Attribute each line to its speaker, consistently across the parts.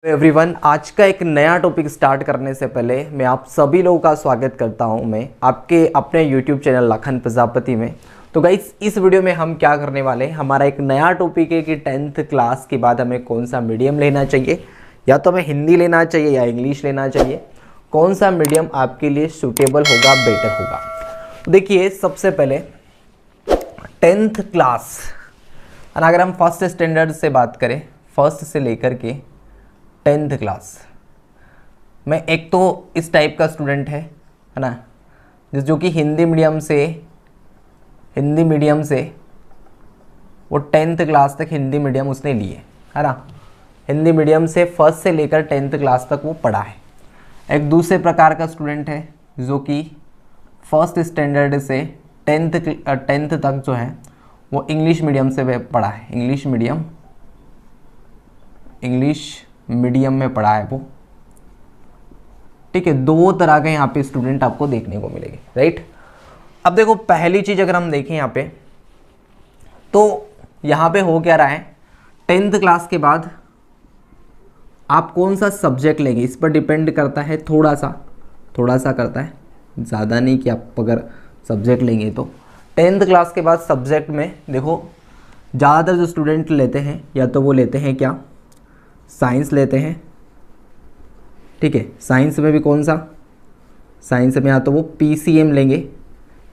Speaker 1: Everyone, आज का एक नया टॉपिक स्टार्ट करने से पहले मैं आप सभी लोगों का स्वागत करता हूं मैं आपके अपने YouTube चैनल लखन प्रजापति में। तो गाइस, इस वीडियो में हम क्या करने वाले हैं, हमारा एक नया टॉपिक है कि 10th क्लास के बाद हमें कौन सा मीडियम लेना चाहिए, या तो हमें हिंदी लेना चाहिए या इंग्लिश लेना चाहिए, कौन सा मीडियम आपके लिए सूटेबल होगा, बेटर होगा। तो देखिए, सबसे पहले 10th क्लास, अगर हम फर्स्ट स्टैंडर्ड से बात करें, फर्स्ट से लेकर के 10th क्लास में, एक तो इस टाइप का स्टूडेंट है ना, जो कि हिंदी मीडियम से वो 10th क्लास तक हिंदी मीडियम उसने लिए है ना, हिंदी मीडियम से फर्स्ट से लेकर 10th क्लास तक वो पढ़ा है। एक दूसरे प्रकार का स्टूडेंट है जो कि फर्स्ट स्टैंडर्ड से 10th तक जो है वो इंग्लिश मीडियम से पढ़ा है, इंग्लिश मीडियम में पढ़ा है वो। ठीक है, दो तरह के यहाँ पे स्टूडेंट आपको देखने को मिलेंगे, राइट। अब देखो, पहली चीज अगर हम देखें यहाँ पे, तो यहाँ पे हो क्या रहा है, 10th क्लास के बाद आप कौन सा सब्जेक्ट लेंगे इस पर डिपेंड करता है, थोड़ा सा करता है, ज़्यादा नहीं कि आप अगर सब्जेक्ट लेंगे तो 10th क्लास के बाद सब्जेक्ट में देखो, ज़्यादातर जो स्टूडेंट लेते हैं या तो वो लेते हैं क्या, साइंस लेते हैं। ठीक है, साइंस में भी कौन सा, साइंस में या तो वो PCM लेंगे,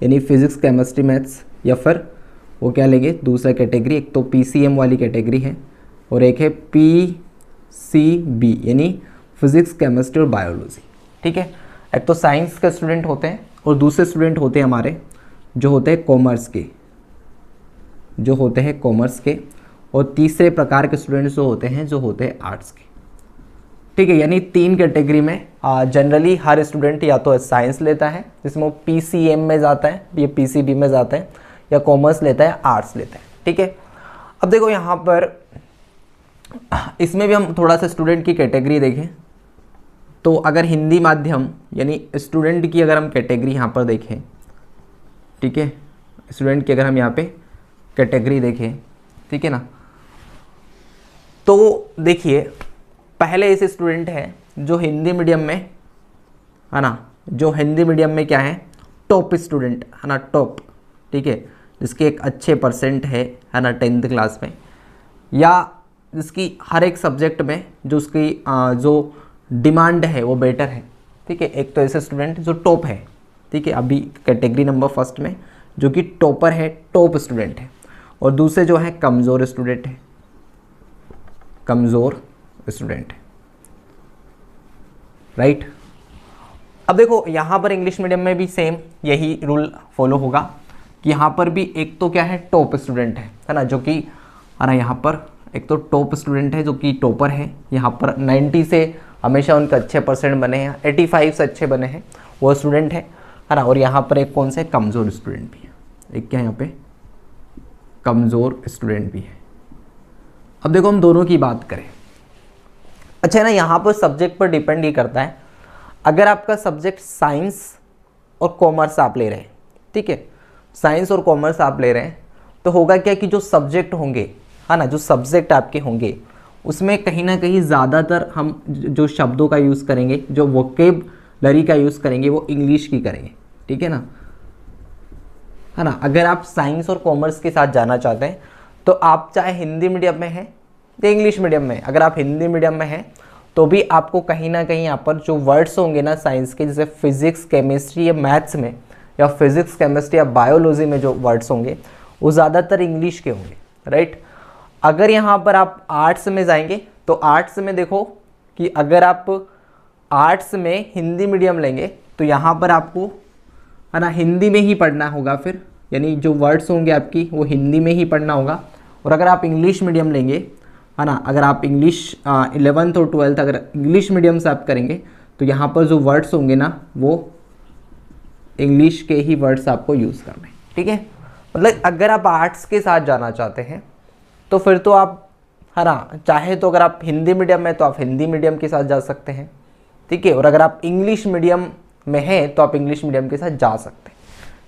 Speaker 1: यानी फिजिक्स केमिस्ट्री मैथ्स, या फिर वो क्या लेंगे, दूसरा कैटेगरी, एक तो PCM वाली कैटेगरी है और एक है PCB यानी फिजिक्स केमिस्ट्री और बायोलॉजी। ठीक है, एक तो साइंस के स्टूडेंट होते हैं और दूसरे स्टूडेंट होते हैं हमारे जो होते हैं कॉमर्स के, और तीसरे प्रकार के स्टूडेंट्स जो होते हैं आर्ट्स के। ठीक है, यानी 3 कैटेगरी में जनरली हर स्टूडेंट या तो साइंस लेता है जिसमें वो PCM में जाता है, या PCB में जाता है, या कॉमर्स लेता है, आर्ट्स लेता है। ठीक है, अब देखो यहाँ पर इसमें भी हम थोड़ा सा स्टूडेंट की कैटेगरी देखें, तो अगर हिंदी माध्यम यानी स्टूडेंट की अगर हम कैटेगरी यहाँ पर देखें, ठीक है, स्टूडेंट की अगर हम यहाँ पे कैटेगरी देखें, ठीक है ना, तो देखिए, पहले ऐसे स्टूडेंट है जो हिंदी मीडियम में है ना, जो हिंदी मीडियम में क्या है, टॉप स्टूडेंट है ना, टॉप। ठीक है, जिसके एक अच्छे परसेंट है ना 10th क्लास में, या जिसकी हर एक सब्जेक्ट में जो उसकी जो डिमांड है वो बेटर है। ठीक है, एक तो ऐसे स्टूडेंट जो टॉप है, ठीक है, अभी कैटेगरी नंबर फर्स्ट में जो कि टॉपर है, टॉप स्टूडेंट है, और दूसरे जो है कमज़ोर स्टूडेंट है, राइट। अब देखो, यहाँ पर इंग्लिश मीडियम में भी सेम यही रूल फॉलो होगा कि यहाँ पर भी एक तो क्या है, टॉप स्टूडेंट है ना, जो कि है ना, यहाँ पर एक तो टॉप स्टूडेंट है जो कि टॉपर है, यहाँ पर 90 से हमेशा उनके अच्छे परसेंट बने हैं, 85 से अच्छे बने हैं, वो स्टूडेंट है ना। और यहाँ पर एक कौन से कमज़ोर स्टूडेंट भी है, एक क्या यहाँ पे कमज़ोर स्टूडेंट भी है। अब देखो, हम दोनों की बात करें, अच्छा है ना, यहाँ पर सब्जेक्ट पर डिपेंड ही करता है। अगर आपका सब्जेक्ट साइंस और कॉमर्स आप ले रहे हैं, ठीक है, साइंस और कॉमर्स आप ले रहे हैं, तो होगा क्या कि जो सब्जेक्ट होंगे है ना, जो सब्जेक्ट आपके होंगे उसमें कहीं ना कहीं ज़्यादातर हम जो शब्दों का यूज़ करेंगे, जो वोकेबलरी का यूज़ करेंगे, वो इंग्लिश की करेंगे। ठीक है ना। अगर आप साइंस और कॉमर्स के साथ जाना चाहते हैं तो आप चाहे हिंदी मीडियम में हैं या इंग्लिश मीडियम में, अगर आप हिंदी मीडियम में हैं तो भी आपको कहीं ना कहीं यहाँ पर जो वर्ड्स होंगे ना साइंस के, जैसे फिजिक्स केमिस्ट्री या मैथ्स में, या फिजिक्स केमिस्ट्री या बायोलॉजी में जो वर्ड्स होंगे वो ज़्यादातर इंग्लिश के होंगे, राइट। अगर यहाँ पर आप आर्ट्स में जाएंगे तो आर्ट्स में देखो कि अगर आप आर्ट्स में हिंदी मीडियम लेंगे तो यहाँ पर आपको है ना हिंदी में ही पढ़ना होगा फिर, यानी जो वर्ड्स होंगे आपकी वो हिंदी में ही पढ़ना होगा। और अगर आप इंग्लिश मीडियम लेंगे है ना, अगर आप इंग्लिश 11th और 12th अगर इंग्लिश मीडियम से आप करेंगे तो यहाँ पर जो वर्ड्स होंगे ना वो इंग्लिश के ही वर्ड्स आपको यूज़ करने। ठीक है, मतलब अगर आप आर्ट्स के साथ जाना चाहते हैं तो फिर तो आप है ना, चाहे तो अगर आप हिंदी मीडियम में तो आप हिंदी मीडियम के साथ जा सकते हैं। ठीक है, और अगर आप इंग्लिश मीडियम में हैं तो आप इंग्लिश मीडियम के साथ जा सकते हैं।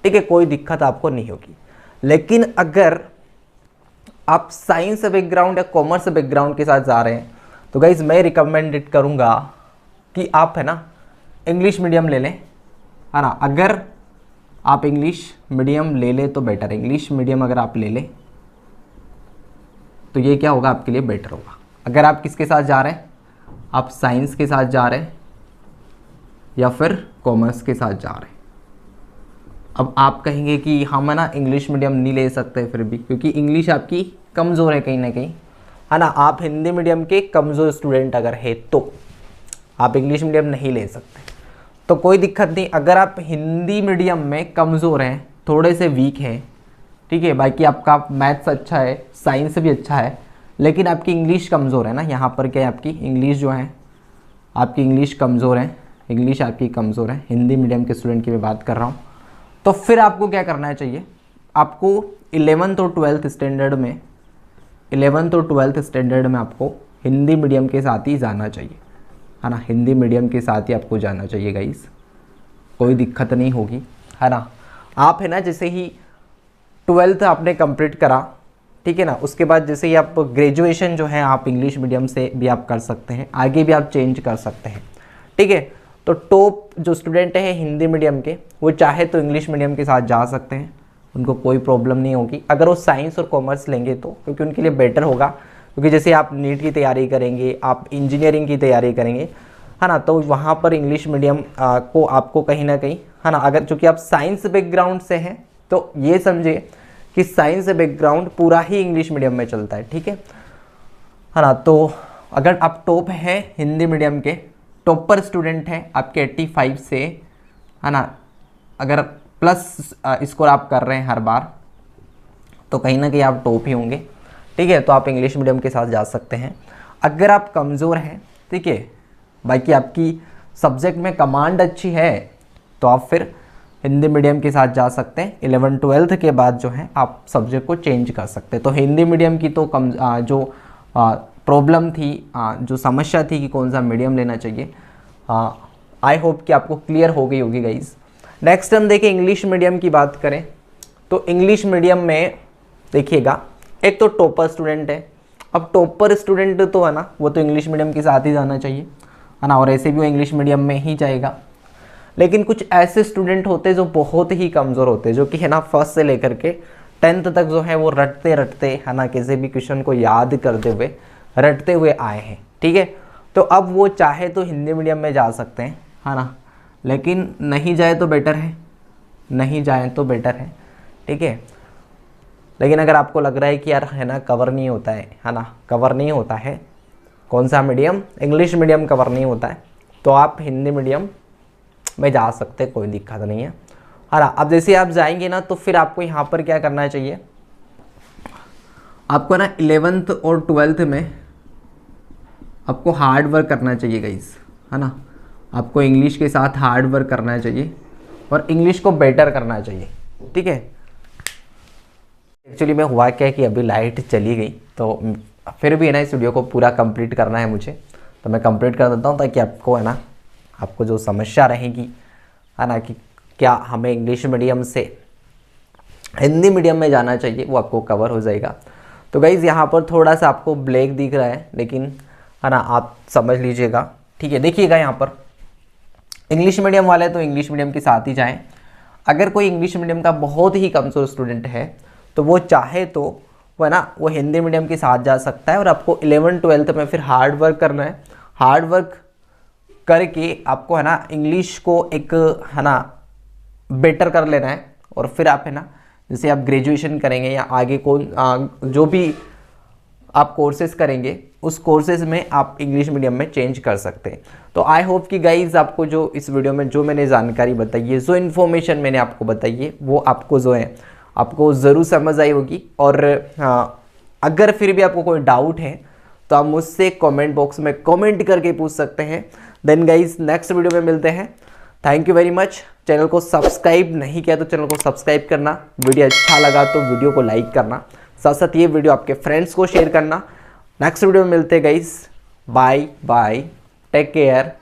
Speaker 1: ठीक है, कोई दिक्कत आपको नहीं होगी। लेकिन अगर आप साइंस बैकग्राउंड या कॉमर्स बैकग्राउंड के साथ जा रहे हैं तो गाइज मैं रिकमेंडेड करूँगा कि आप है ना इंग्लिश मीडियम ले लें, है ना। अगर आप इंग्लिश मीडियम ले लें तो बेटर है। इंग्लिश मीडियम अगर आप ले लें तो ये क्या होगा, आपके लिए बेटर होगा। अगर आप किसके साथ जा रहे हैं, आप साइंस के साथ जा रहे हैं या फिर कॉमर्स के साथ जा रहे हैं। अब आप कहेंगे कि हम है ना इंग्लिश मीडियम नहीं ले सकते फिर भी, क्योंकि इंग्लिश आपकी कमज़ोर है कहीं ना कहीं, है ना। आप हिंदी मीडियम के कमज़ोर स्टूडेंट अगर है तो आप इंग्लिश मीडियम नहीं ले सकते, तो कोई दिक्कत नहीं। अगर आप हिंदी मीडियम में कमज़ोर हैं, थोड़े से वीक हैं, ठीक है, बाकी आपका मैथ्स अच्छा है, साइंस भी अच्छा है, लेकिन आपकी इंग्लिश कमज़ोर है ना। यहाँ पर क्या है, आपकी इंग्लिश जो है, आपकी इंग्लिश कमज़ोर है, इंग्लिश आपकी कमज़ोर है, हिंदी मीडियम के स्टूडेंट की मैं बात कर रहा हूँ। तो फिर आपको क्या करना चाहिए, आपको 11th और 12th स्टैंडर्ड में, 11th और 12th स्टैंडर्ड में आपको हिंदी मीडियम के साथ ही जाना चाहिए, है ना। हिंदी मीडियम के साथ ही आपको जाना चाहिए गाइस, कोई दिक्कत नहीं होगी, है ना। आप है ना जैसे ही 12th आपने कंप्लीट करा, ठीक है ना, उसके बाद जैसे ही आप ग्रेजुएशन जो है आप इंग्लिश मीडियम से भी आप कर सकते हैं, आगे भी आप चेंज कर सकते हैं, ठीक है। तो टॉप जो स्टूडेंट है हिंदी मीडियम के, वो चाहे तो इंग्लिश मीडियम के साथ जा सकते हैं, उनको कोई प्रॉब्लम नहीं होगी अगर वो साइंस और कॉमर्स लेंगे तो, क्योंकि उनके लिए बेटर होगा। क्योंकि जैसे आप नीट की तैयारी करेंगे, आप इंजीनियरिंग की तैयारी करेंगे, है ना, तो वहाँ पर इंग्लिश मीडियम को आपको कहीं ना कहीं, है ना, अगर चूँकि आप साइंस बैकग्राउंड से हैं तो ये समझे कि साइंस बैकग्राउंड पूरा ही इंग्लिश मीडियम में चलता है, ठीक है ना। तो अगर आप टॉप हैं हिंदी मीडियम के, टॉपर स्टूडेंट हैं आपके 85 से, है ना, अगर प्लस स्कोर आप कर रहे हैं हर बार, तो कहीं ना कहीं आप टॉप ही होंगे, ठीक है। तो आप इंग्लिश मीडियम के साथ जा सकते हैं। अगर आप कमज़ोर हैं, ठीक है, बाकी आपकी सब्जेक्ट में कमांड अच्छी है, तो आप फिर हिंदी मीडियम के साथ जा सकते हैं। 11th 12th के बाद जो है आप सब्जेक्ट को चेंज कर सकते हैं। तो हिंदी मीडियम की तो जो प्रॉब्लम थी, जो समस्या थी कि कौन सा मीडियम लेना चाहिए, आई होप कि आपको क्लियर हो गई होगी गाइज। नेक्स्ट हम देखें इंग्लिश मीडियम की बात करें तो इंग्लिश मीडियम में देखिएगा, एक तो टॉपर स्टूडेंट है। अब टॉपर स्टूडेंट तो है ना, वो तो इंग्लिश मीडियम के साथ ही जाना चाहिए, है ना, और ऐसे भी वो इंग्लिश मीडियम में ही जाएगा। लेकिन कुछ ऐसे स्टूडेंट होते हैं जो बहुत ही कमज़ोर होते हैं, जो कि है ना फर्स्ट से लेकर के 10th तक जो है वो रटते रटते, है ना, किसी भी क्वेश्चन को याद करते हुए रटते हुए आए हैं, ठीक है। तो अब वो चाहे तो हिंदी मीडियम में जा सकते हैं, है ना, लेकिन नहीं जाए तो बेटर है, नहीं जाए तो बेटर है, ठीक है। लेकिन अगर आपको लग रहा है कि यार है ना कवर नहीं होता है ना, कवर नहीं होता है, कौन सा मीडियम, इंग्लिश मीडियम कवर नहीं होता है, तो आप हिंदी मीडियम में जा सकते, कोई दिक्कत नहीं है, ना। अब जैसे आप जाएंगे ना तो फिर आपको यहाँ पर क्या करना चाहिए, आपको ना 11th और 12th में आपको हार्ड वर्क करना चाहिए गाइस, है ना। आपको इंग्लिश के साथ हार्ड वर्क करना चाहिए और इंग्लिश को बेटर करना चाहिए, ठीक है। एक्चुअली में हुआ क्या कि अभी लाइट चली गई, तो फिर भी है ना इस वीडियो को पूरा कंप्लीट करना है मुझे, तो मैं कंप्लीट कर देता हूँ ताकि आपको है ना, आपको जो समस्या रहेगी, है ना, कि क्या हमें इंग्लिश मीडियम से हिंदी मीडियम में जाना चाहिए, वो आपको कवर हो जाएगा। तो गाइज़ यहाँ पर थोड़ा सा आपको ब्लैक दिख रहा है, लेकिन है ना आप समझ लीजिएगा, ठीक है। देखिएगा यहाँ पर इंग्लिश मीडियम वाले तो इंग्लिश मीडियम के साथ ही जाएं। अगर कोई इंग्लिश मीडियम का बहुत ही कमज़ोर स्टूडेंट है तो वो चाहे तो वो है ना वो हिंदी मीडियम के साथ जा सकता है, और आपको 11th 12th में फिर हार्ड वर्क करना है। हार्ड वर्क करके आपको है ना इंग्लिश को एक है ना बेटर कर लेना है, और फिर आप है ना जैसे आप ग्रेजुएशन करेंगे या आगे जो भी आप कोर्सेज करेंगे उस कोर्सेज में आप इंग्लिश मीडियम में चेंज कर सकते हैं। तो आई होप कि गाइज आपको जो इस वीडियो में जो मैंने जानकारी बताई है, जो इन्फॉर्मेशन मैंने आपको बताई है, वो आपको जो है आपको ज़रूर समझ आई होगी। और अगर फिर भी आपको कोई डाउट है तो आप मुझसे कमेंट बॉक्स में कमेंट करके पूछ सकते हैं। देन गाइज नेक्स्ट वीडियो में मिलते हैं। Thank you very much. Channel को सब्सक्राइब नहीं किया तो चैनल को सब्सक्राइब करना, वीडियो अच्छा लगा तो वीडियो को लाइक करना, साथ साथ ये वीडियो आपके फ्रेंड्स को शेयर करना। नेक्स्ट वीडियो में मिलते हैं guys. Bye bye, take care.